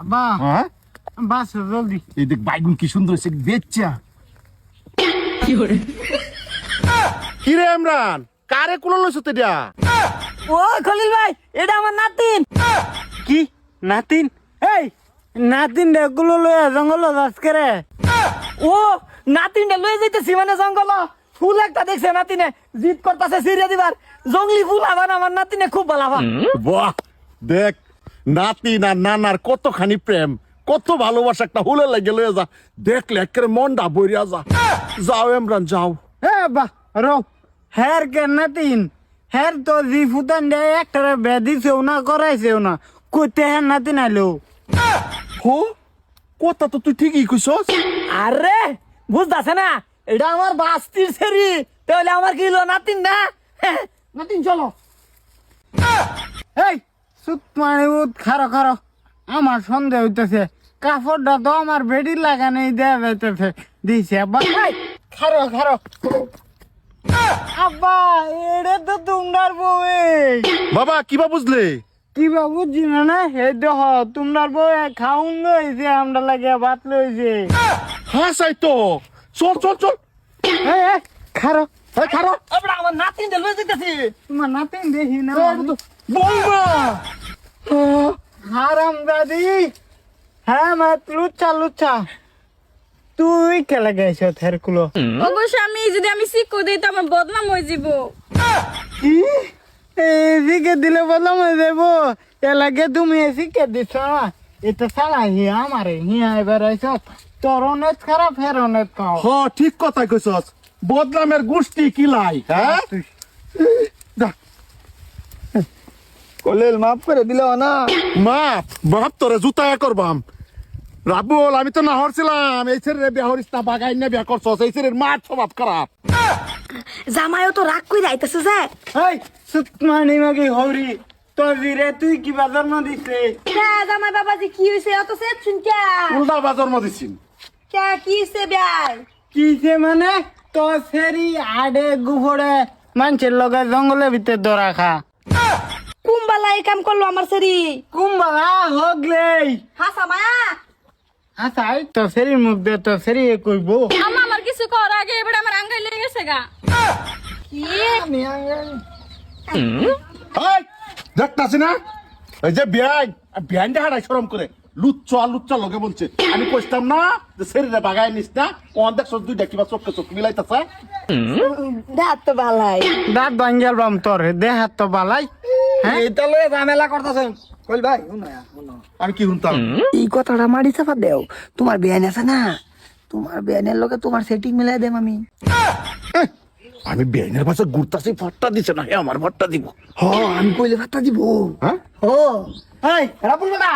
আব্বা হ্যাঁ বাস জলদি এই দেখ বাইগুন কি সুন্দর হয়েছে বেচ্চা কি রে ইমরান কারে কোন লইছ তেডা ও খলিল ভাই এটা আমার নাতিন কি নাতিন এই নাতিন গুলো লয়ে জঙ্গল যাস করে ও নাতিনটা লয়ে যাইতেছি মানে জঙ্গল ফুল একটা দেখছে নাতিনে জিদ করতেছে সিরিয়া দিবার জঙ্গলি ফুল আবার আমার নাতিনে খুব ভালো আবার বাহ দেখ নাতি না নানার কতখানি প্রেম কত ভালোবাসা একটা হুলে লাগে লয়ে যা দেখলে একেবারে মনটা বইরা যা যাও ইমরান যাও এ বাহ রো হের কে নাতিন হের তো জি ফুটান দে একটা বেদিছেও না করাইছেও না কইতে হের নাতিন আইলো হো কথা তো তুই ঠিকই কইছস আরে বুঝতাছে না এটা আমার বাস্তির সেরি তাহলে আমার কি হলো নাতিন না নাতিন চলো এই সুত মানে খারো খারো আমার সন্দেহ হইতেছে কাপড়টা তো আমার বেডির লাগানেই দেয়া যাইতেছে দিছে আব্বা খারো খারো আব্বা এটা তো তোমার বউয়ে বাবা কিবা বুঝলে কি বা বুঝছি না হে দেখ তোমার বউয়ে খাউন লইছে আমরা লাগে ভাত লইছে হ্যাঁ সাই তো চল চল চল এই খারো এই খারো এবড়া আমার নাতিন দে লই যাইতাছি তোমার নাতিন দেখি না বলবা হারাম দাদি হ্যাঁ মা লুচ্চা লুচ্চা তুই খেলে গেছ থেরকুলো অবশ্য আমি যদি আমি শিক্ষক দিই তো আমার বদনাম হয়ে যাব। কি এদিকে দিলে বললাম দেবো এলাকে তুমি শিখে দিছ না এটা সারা হিয়া আমারে হিয়া এবার আইস তোর অনেক খারাপ ফের অনেক খাও হ ঠিক কথা কইছস বদনামের গোষ্ঠী কিলাই হ্যাঁ যা কলেল মাফ করে দিল না মাপ বাপ তোরে জুতায়া করবাম রাবুল আমি তো না হরছিলাম এই ছেলে বিয়া হরিস না বাগাই না বিয়া করছস এই ছেলের মার স্বভাব খারাপ জামাইও তো রাগ কই রাইতেছে যে এই সুতমানি মাগি হরি তোর দিরে তুই কি বাজার না দিছে জামাই বাবাজি কি হইছে অত সেট শুন কে উল্টা বাজার মদিছিন কে কি হইছে বিয়াই কিছে মানে তো সেরি আডে গুফড়ে মানুষের লগে জঙ্গলের ভিতরে দরা খা কুম্বালা এই কাম করলো আমার সেরি কুম্বালা হগলে হাসা মায়া আচ্ছা তো সেরি মুখ দে তো সেরি কইব আমা আমার কিছু কর আগে এবারে আমার আঙ্গাই লেগে গেছে গা কি এই দেখতাছি না এই যে বিয়াই বিয়াইনটা হারাই শরম করে লুচ্চা লুচ্চা লগে বলছে আমি কইতাম না যে শরীরে বাগাই নিস না কোন দেখছস দুইটা কিবা চোখে চোখ মিলাইতাছে দাঁত তো ভালাই দাঁত ভাঙ্গেল বাম তোর দেহ হাত তো বালাই হ্যাঁ এটা লয়ে ঝামেলা করতেছেন কইল ভাই আমি কি শুনতাম এই কথাটা মারি চাপা দেও তোমার বেআইন আছে না তোমার বেআইনের লগে তোমার সেটিং মিলাই দেম আমি আমি বিয়াইনের পাশে ঘুরতাছি ফাট্টা দিছে না হে আমার ফাট্টা দিব হ আমি কইলে ভাতা দিব হ্যাঁ ও এই রাপুল বেটা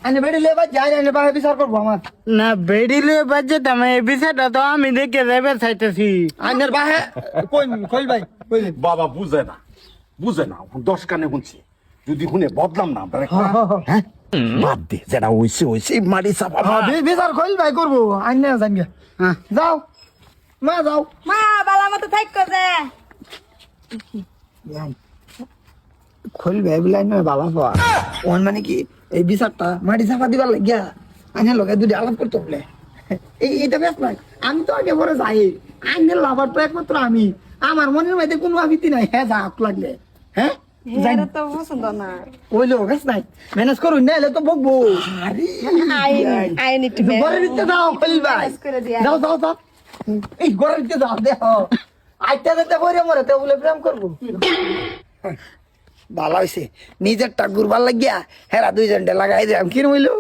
আনে বেড়ে লেবা যাই আনে বাহে বিচার করবো আমার না বেডিলে বাজে তুমি এই বিষয়টা তো আমি দেখে যাবে চাইতেছি আইনের বাহে কইল ভাই কইলে বাবা বুঝে না 10 কানে শুনছি যদি শুনে বদলাম না আমরা হ্যাঁ বাদ দে যেটা হইছে মারি চাপা বিচার কইল ভাই করবো আইনে জানি হ্যাঁ যাও মা যাও মা বালা মতো থাইকো যে খোল ভাই বিলাই নয় বাবা পাওয়া ওন মানে কি এই বিচারটা মাটি চাপা দিবার লাগিয়া আইনের লগে দুটি আলাপ করতে বলে এইটা বেশ নাই আমি তো আগে পরে যাই আইনের লাভার তো একমাত্র আমি আমার মনের মধ্যে কোনো আবিতি নাই হ্যাঁ যা হাত লাগলে হ্যাঁ হেরে তো পছন্দ না ওই লোক গাছ নাই ম্যানেজ করুন না এলে তো বকবো আইন একটু ঘরের ভিতরে যাও খলিল ভাই ম্যানেজ করে দিয়া। যাও যাও যাও এই ঘরের ভিতরে যাও দেখো আইটা যেতে বইরে মরে তো বলে প্রেম করবো ভালো হয়েছে নিজের টাকুর ভাল লাগিয়া হেরা 2 জনটা লাগাই দিলাম কিরম হইলো